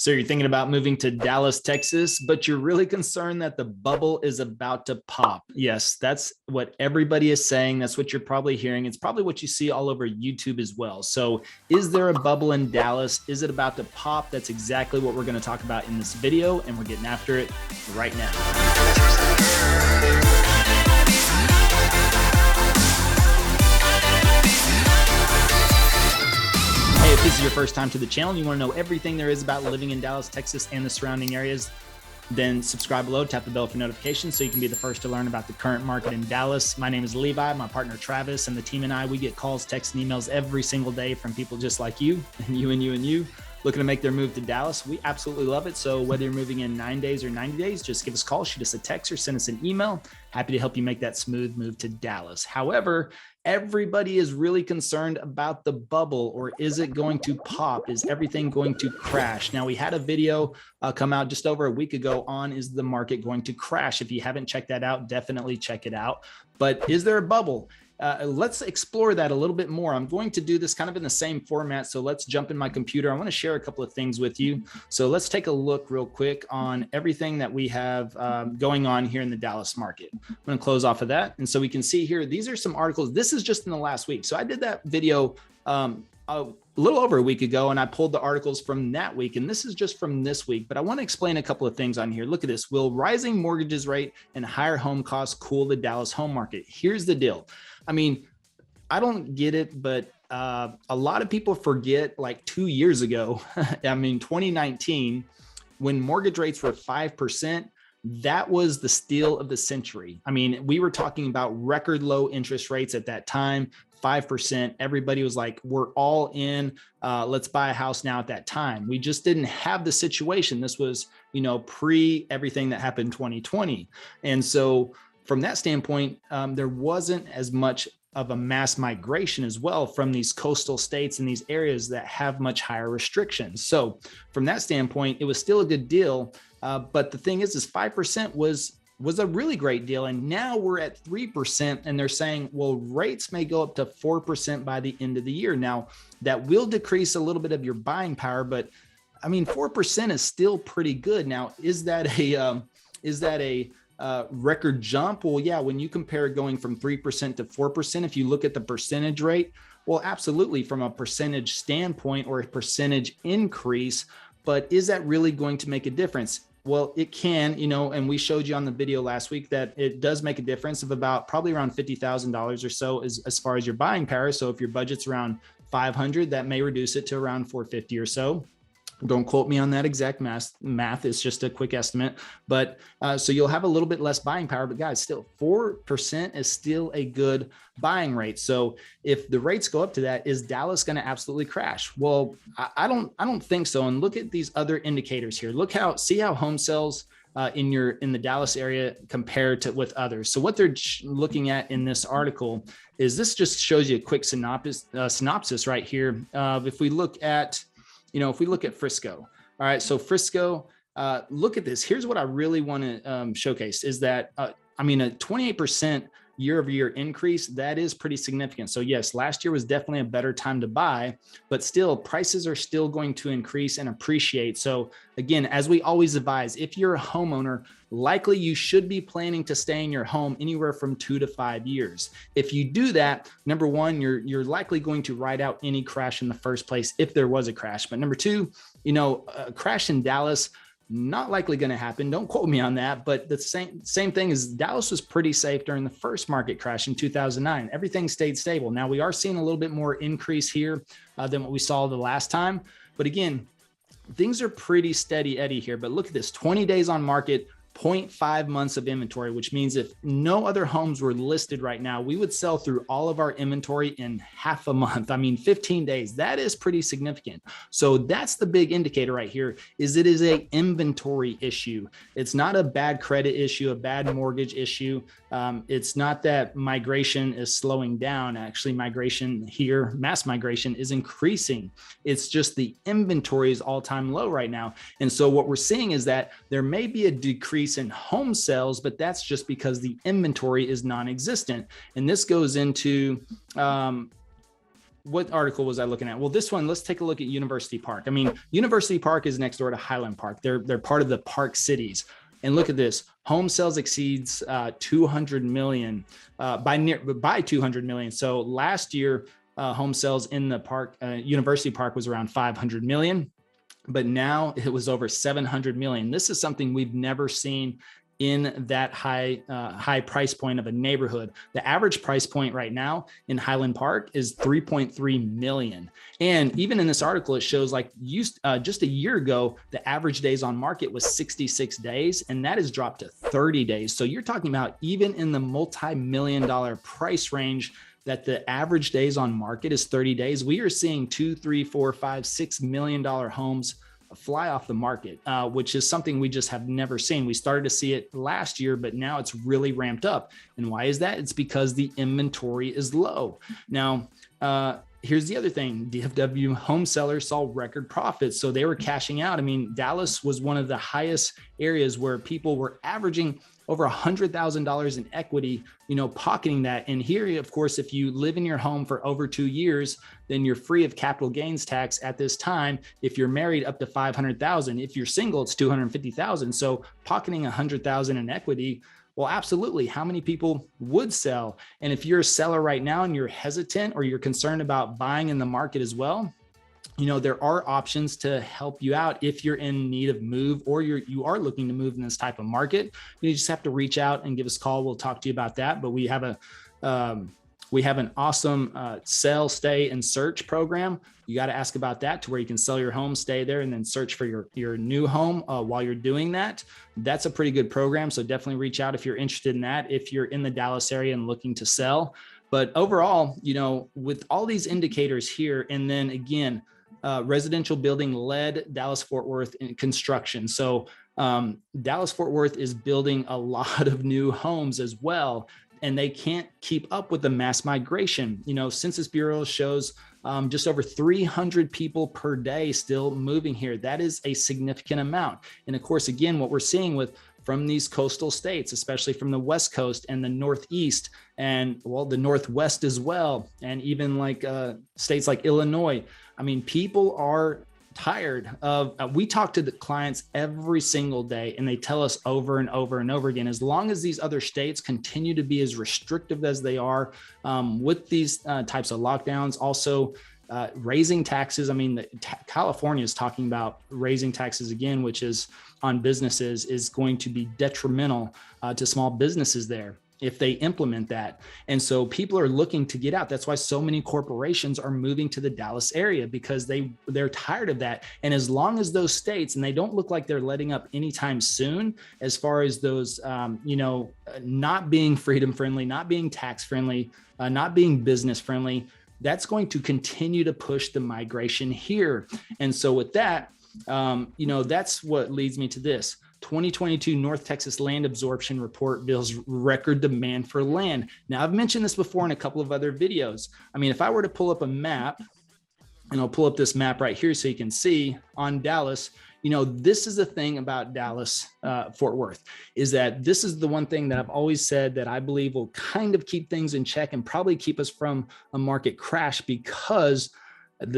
So you're thinking about moving to Dallas, Texas, but you're really concerned that the bubble is about to pop. Yes, that's what everybody is saying. That's what you're probably hearing. It's probably what you see all over YouTube as well. So is there a bubble in Dallas? Is it about to pop? That's exactly what we're going to talk about in this video, and we're getting after it right now. Hey, if this is your first time to the channel and you want to know everything there is about living in Dallas, Texas, and the surrounding areas, then subscribe below, tap the bell for notifications so you can be the first to learn about the current market in Dallas. My name is Levi, my partner Travis, and the team and I, we get calls, texts, and emails every single day from people just like you, and you, and you, and you, looking to make their move to Dallas. We absolutely love it. So whether you're moving in 9 days or 90 days, just give us a call, shoot us a text, or send us an email. Happy to help you make that smooth move to Dallas. However, everybody is really concerned about the bubble, or is it going to pop? Is everything going to crash? Now, we had a video come out just over a week ago on, is the market going to crash? If you haven't checked that out, definitely check it out. But is there a bubble? Let's explore that a little bit more. I'm going to do this kind of in the same format. So let's jump in my computer. I want to share a couple of things with you. So let's take a look real quick on everything that we have going on here in the Dallas market. I'm going to close off of that. And so we can see here, these are some articles. This is just in the last week. So I did that video a little over a week ago, and I pulled the articles from that week, and this is just from this week, but I want to explain a couple of things on here. Look at this. Will rising mortgages rate and higher home costs cool the Dallas home market? Here's the deal. I mean, I don't get it, but a lot of people forget, like 2 years ago, I mean, 2019, when mortgage rates were 5%, that was the steal of the century. I mean, we were talking about record low interest rates at that time, 5%. Everybody was like, we're all in, let's buy a house now at that time. We just didn't have the situation. This was, pre everything that happened in 2020. And so from that standpoint, there wasn't as much of a mass migration as well from these coastal states and these areas that have much higher restrictions. So from that standpoint, it was still a good deal. But the thing is 5% was a really great deal. And now we're at 3%, and they're saying, well, rates may go up to 4% by the end of the year. Now that will decrease a little bit of your buying power, but I mean, 4% is still pretty good. Now, is that a record jump? Well, yeah, when you compare going from 3% to 4%, if you look at the percentage rate, well, absolutely from a percentage standpoint or a percentage increase, but is that really going to make a difference? Well, it can, and we showed you on the video last week that it does make a difference of about probably around $50,000 or so as far as your buying power. So if your budget's around 500, that may reduce it to around 450 or so. Don't quote me on that exact math. It's just a quick estimate, but so you'll have a little bit less buying power, but guys, still 4% is still a good buying rate. So if the rates go up to that, is Dallas going to absolutely crash? Well, I don't think so. And look at these other indicators here. See how home sales in the Dallas area compared to with others. So what they're looking at in this article is, this just shows you a quick synopsis right here. If we look at Frisco, all right, so Frisco, look at this. Here's what I really want to showcase is that, a 28% year over year increase, that is pretty significant. So yes, last year was definitely a better time to buy, but still prices are still going to increase and appreciate. So again, as we always advise, if you're a homeowner, likely you should be planning to stay in your home anywhere from 2 to 5 years. If you do that, number one, you're likely going to ride out any crash in the first place if there was a crash. But number two, a crash in Dallas, not likely going to happen. Don't quote me on that, but the same thing is Dallas was pretty safe during the first market crash in 2009. Everything stayed stable. Now we are seeing a little bit more increase here than what we saw the last time. But again, things are pretty steady Eddie here. But look at this, 20 days on market, 0.5 months of inventory, which means if no other homes were listed right now, we would sell through all of our inventory in half a month. 15 days, that is pretty significant. So that's the big indicator right here, is it is a inventory issue. It's not a bad credit issue, a bad mortgage issue. It's not that migration is slowing down. Actually, migration here, mass migration is increasing. It's just the inventory is all-time low right now. And so what we're seeing is that there may be a decrease in home sales, but that's just because the inventory is non-existent. And this goes into what article was I looking at? Well, this one, let's take a look at University Park. I mean, University Park is next door to Highland Park. They're part of the Park Cities. And look at this, home sales exceeds 200 million by 200 million. So last year, home sales in the park, University Park was around 500 million, but now it was over 700 million. This is something we've never seen in that high price point of a neighborhood. The average price point right now in Highland Park is 3.3 million. And even in this article, it shows like just a year ago, the average days on market was 66 days, and that has dropped to 30 days. So you're talking about even in the multi-million-dollar price range, that the average days on market is 30 days. We are seeing $2, $3, $4, $5, $6 million homes fly off the market, which is something we just have never seen. We started to see it last year, but now it's really ramped up. And why is that? It's because the inventory is low. Now, here's the other thing. DFW home sellers saw record profits, so they were cashing out. I mean, Dallas was one of the highest areas where people were averaging over $100,000 in equity, pocketing that. And here, of course, if you live in your home for over 2 years, then you're free of capital gains tax at this time. If you're married, up to $500,000. If you're single, it's $250,000. So pocketing $100,000 in equity, well, absolutely. How many people would sell? And if you're a seller right now and you're hesitant or you're concerned about buying in the market as well, there are options to help you out if you're in need of move or you are looking to move in this type of market. You just have to reach out and give us a call. We'll talk to you about that. But we have an awesome sell, stay, and search program. You got to ask about that, to where you can sell your home, stay there, and then search for your new home while you're doing that. That's a pretty good program. So definitely reach out if you're interested in that, if you're in the Dallas area and looking to sell. But overall, with all these indicators here, and then again, residential building led Dallas-Fort Worth in construction. So Dallas-Fort Worth is building a lot of new homes as well, and they can't keep up with the mass migration. Census Bureau shows just over 300 people per day still moving here. That is a significant amount. And of course, again, what we're seeing from these coastal states, especially from the West Coast and the Northeast, and the Northwest as well, and even like states like Illinois. I mean, people are tired of, we talk to the clients every single day, and they tell us over and over and over again, as long as these other states continue to be as restrictive as they are with these types of lockdowns, also raising taxes. I mean, California is talking about raising taxes again, which is on businesses, is going to be detrimental to small businesses there if they implement that. And so people are looking to get out. That's why so many corporations are moving to the Dallas area, because they're tired of that. And as long as those states, and they don't look like they're letting up anytime soon, as far as those, not being freedom friendly, not being tax friendly, not being business friendly, that's going to continue to push the migration here. And so with that, that's what leads me to this. 2022 North Texas land absorption report reveals record demand for land. Now, I've mentioned this before in a couple of other videos. I mean, if I were to pull up a map, and I'll pull up this map right here so you can see on Dallas, this is the thing about Dallas, Fort Worth, is that this is the one thing that I've always said that I believe will kind of keep things in check and probably keep us from a market crash, because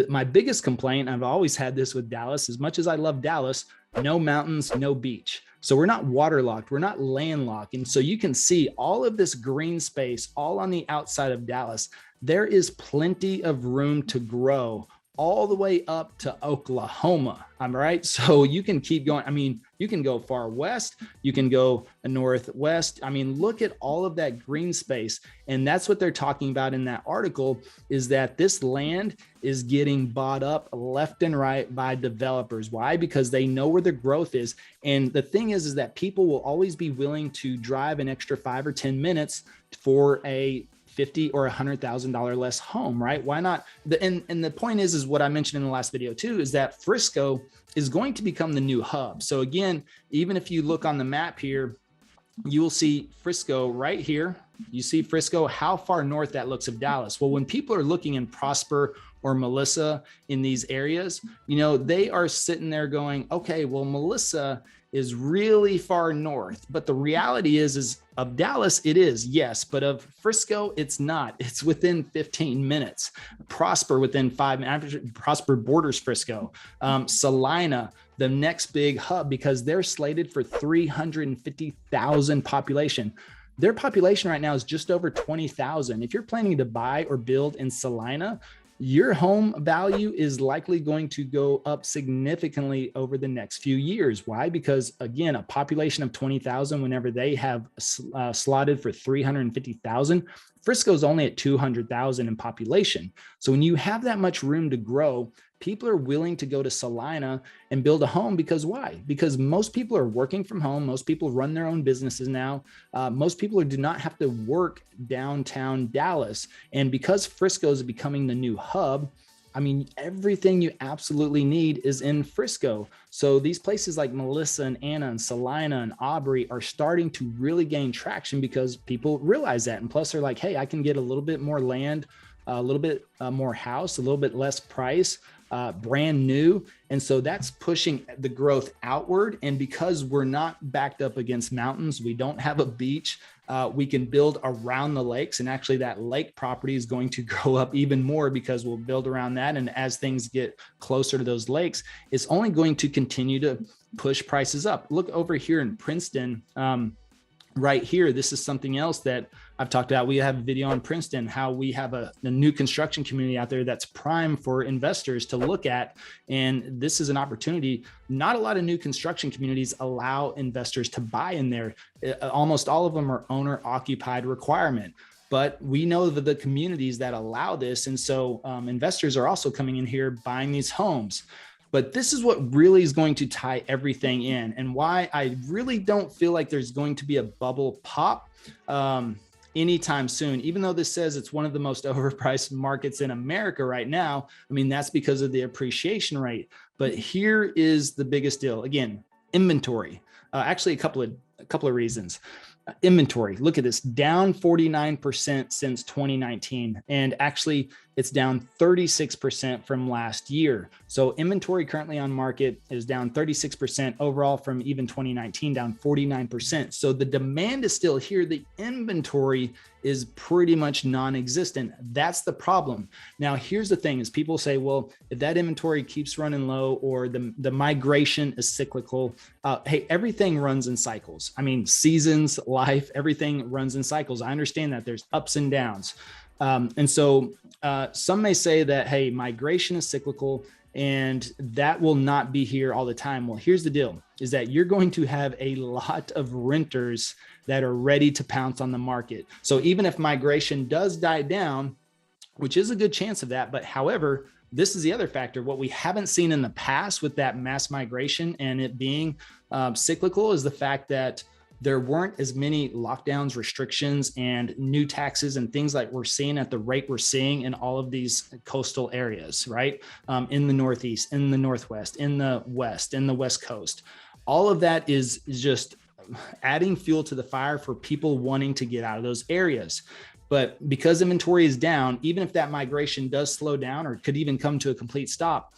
my biggest complaint, I've always had this with Dallas, as much as I love Dallas, no mountains, no beach. So we're not waterlocked, we're not landlocked. And so you can see all of this green space all on the outside of Dallas. There is plenty of room to grow all the way up to Oklahoma. All right. So you can keep going. I mean, you can go far west, you can go northwest. I mean, look at all of that green space. And that's what they're talking about in that article, is that this land is getting bought up left and right by developers. Why? Because they know where the growth is. And the thing is that people will always be willing to drive an extra 5 or 10 minutes for a $50,000 or $100,000 less home, right? Why not? And the point is what I mentioned in the last video too, is that Frisco is going to become the new hub. So again, even if you look on the map here, you will see Frisco right here. You see Frisco, how far north that looks of Dallas. Well, when people are looking in Prosper or Melissa in these areas, they are sitting there going, okay, well, Melissa is really far north, but the reality is of Dallas, it is, yes, but of Frisco, it's not. It's within 15 minutes. Prosper within 5 minutes. Prosper borders Frisco. Salina, the next big hub, because they're slated for 350,000 population. Their population right now is just over 20,000. If you're planning to buy or build in Salina, your home value is likely going to go up significantly over the next few years. Why? Because again, a population of 20,000, whenever they have slotted for 350,000, Frisco's only at 200,000 in population. So when you have that much room to grow, people are willing to go to Salina and build a home because why? Because most people are working from home. Most people run their own businesses now. Most people do not have to work downtown Dallas. And because Frisco is becoming the new hub, I mean, everything you absolutely need is in Frisco. So these places like Melissa and Anna and Salina and Aubrey are starting to really gain traction because people realize that. And plus they're like, hey, I can get a little bit more land, a little bit more house, a little bit less price, brand new. And so that's pushing the growth outward. And because we're not backed up against mountains, we don't have a beach, we can build around the lakes. And actually that lake property is going to grow up even more because we'll build around that. And as things get closer to those lakes, it's only going to continue to push prices up. Look over here in Princeton, right here. This is something else that I've talked about. We have a video on Princeton, how we have a new construction community out there that's prime for investors to look at. And this is an opportunity. Not a lot of new construction communities allow investors to buy in there. Almost all of them are owner occupied requirement. But we know the communities that allow this. And so investors are also coming in here buying these homes. But this is what really is going to tie everything in and why I really don't feel like there's going to be a bubble pop anytime soon, even though this says it's one of the most overpriced markets in America right now. I mean, that's because of the appreciation rate. But here is the biggest deal. Again, inventory. Actually, a couple of reasons. Inventory, look at this, down 49% since 2019. And actually it's down 36% from last year. So inventory currently on market is down 36% overall from even 2019, down 49%. So the demand is still here. The inventory is pretty much non-existent. That's the problem. Now, here's the thing is people say, well, if that inventory keeps running low or the migration is cyclical, hey, everything runs in cycles. I mean, seasons, life, everything runs in cycles. I understand that there's ups and downs. And so some may say that, hey, migration is cyclical and that will not be here all the time. Well, here's the deal is that you're going to have a lot of renters that are ready to pounce on the market. So even if migration does die down, which is a good chance of that, but however, this is the other factor. What we haven't seen in the past with that mass migration and it being cyclical is the fact that there weren't as many lockdowns, restrictions, and new taxes and things like we're seeing at the rate we're seeing in all of these coastal areas, right? In the Northeast, in the Northwest, in the West, in the West Coast. All of that is just adding fuel to the fire for people wanting to get out of those areas. But because inventory is down, even if that migration does slow down or could even come to a complete stop,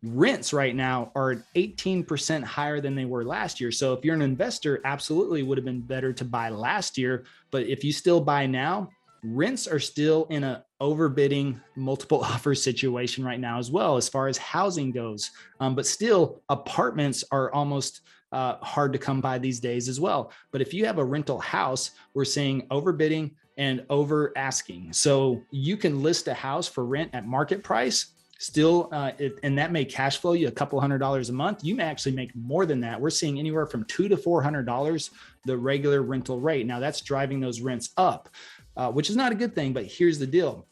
rents right now are 18% higher than they were last year. So if you're an investor, absolutely would have been better to buy last year. But if you still buy now, rents are still in a overbidding multiple offer situation right now as well, as far as housing goes. But still apartments are almost hard to come by these days as well. But if you have a rental house, we're seeing overbidding and over asking. So you can list a house for rent at market price still, and that may cash flow you a couple $100s a month. You may actually make more than that. We're seeing anywhere from $200 to $400, the regular rental rate. Now that's driving those rents up, which is not a good thing, but here's the deal.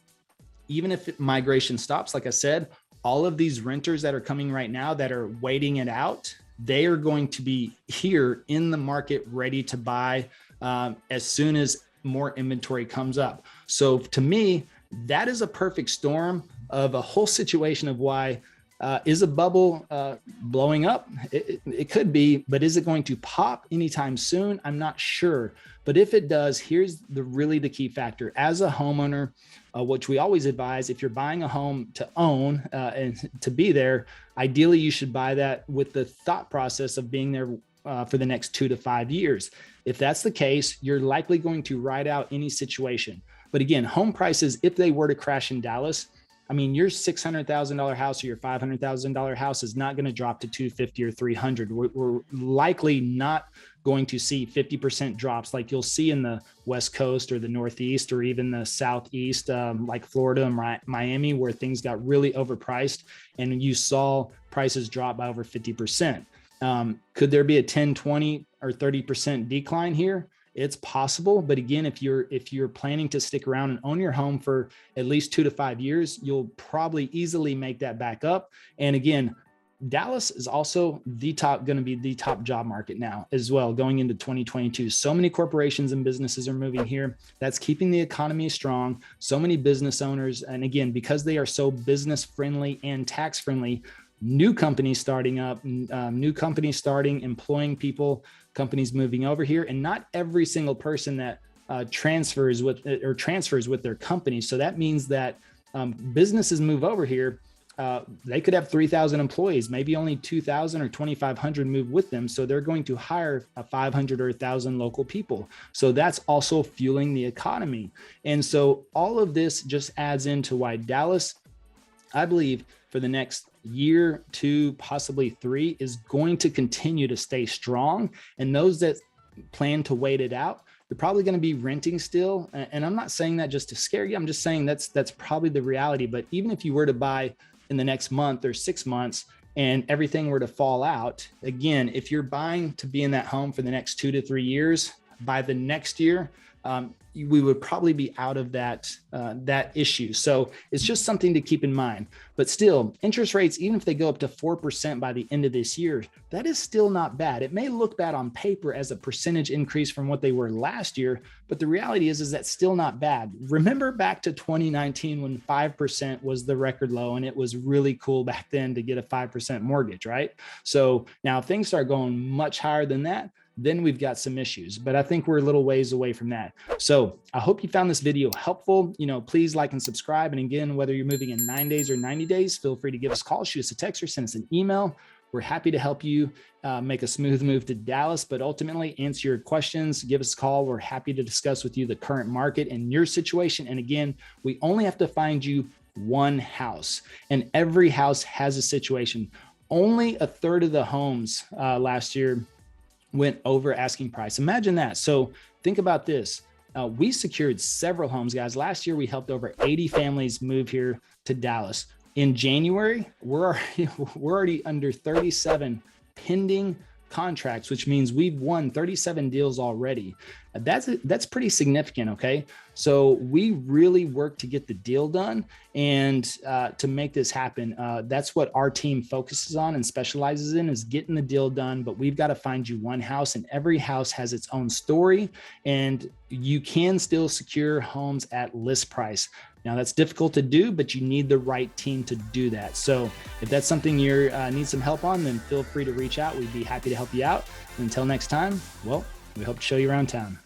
Even if migration stops, like I said, all of these renters that are coming right now that are waiting it out, they are going to be here in the market ready to buy as soon as more inventory comes up. So to me, that is a perfect storm of a whole situation of why Is a bubble blowing up? It could be, but is it going to pop anytime soon? I'm not sure. But if it does, here's really the key factor. As a homeowner, which we always advise, if you're buying a home to own and to be there, ideally you should buy that with the thought process of being there for the next 2 to 5 years. If that's the case, you're likely going to ride out any situation. But again, home prices, if they were to crash in Dallas, I mean, your $600,000 house or your $500,000 house is not going to drop to 250 or 300. We're likely not going to see 50% drops like you'll see in the West Coast or the Northeast or even the Southeast, like Florida and Miami, where things got really overpriced and you saw prices drop by over 50%. Could there be a 10, 20 or 30% decline here? It's possible. But again, if you're planning to stick around and own your home for at least 2 to 5 years, you'll probably easily make that back up. And again, Dallas is also going to be the top job market now as well, going into 2022. So many corporations and businesses are moving here. That's keeping the economy strong. So many business owners. And again, because they are so business friendly and tax friendly, new companies starting up, employing people, companies moving over here, and not every single person that transfers with their company. So that means that businesses move over here. They could have 3,000 employees, maybe only 2,000 or 2,500 move with them. So they're going to hire 500 or 1,000 local people. So that's also fueling the economy. And so all of this just adds into why Dallas, I believe, for the next year, 2, possibly 3, is going to continue to stay strong. And those that plan to wait it out, you're probably going to be renting still. And I'm not saying that just to scare you. I'm just saying that's probably the reality. But even if you were to buy in the next month or 6 months and everything were to fall out, again, if you're buying to be in that home for the next 2 to 3 years, by the next year, we would probably be out of that issue. So it's just something to keep in mind. But still, interest rates, even if they go up to 4% by the end of this year, that is still not bad. It may look bad on paper as a percentage increase from what they were last year, but the reality is that's still not bad. Remember back to 2019 when 5% was the record low, and it was really cool back then to get a 5% mortgage, right? So now if things start going much higher than that, then we've got some issues, but I think we're a little ways away from that. So I hope you found this video helpful. Please like and subscribe. And again, whether you're moving in 9 days or 90 days, feel free to give us a call, shoot us a text, or send us an email. We're happy to help you make a smooth move to Dallas, but ultimately answer your questions, give us a call. We're happy to discuss with you the current market and your situation. And again, we only have to find you one house, and every house has a situation. Only a third of the homes last year went over asking price. Imagine that. So think about this. We secured several homes, guys. Last year, we helped over 80 families move here to Dallas. In January, we're already under 37 pending contracts, which means we've won 37 deals already. That's pretty significant. Okay. So we really work to get the deal done and to make this happen. That's what our team focuses on and specializes in, is getting the deal done. But we've got to find you one house, and every house has its own story, and you can still secure homes at list price. Now that's difficult to do, but you need the right team to do that. So if that's something you need some help on, then feel free to reach out. We'd be happy to help you out. And until next time, well, we hope to show you around town.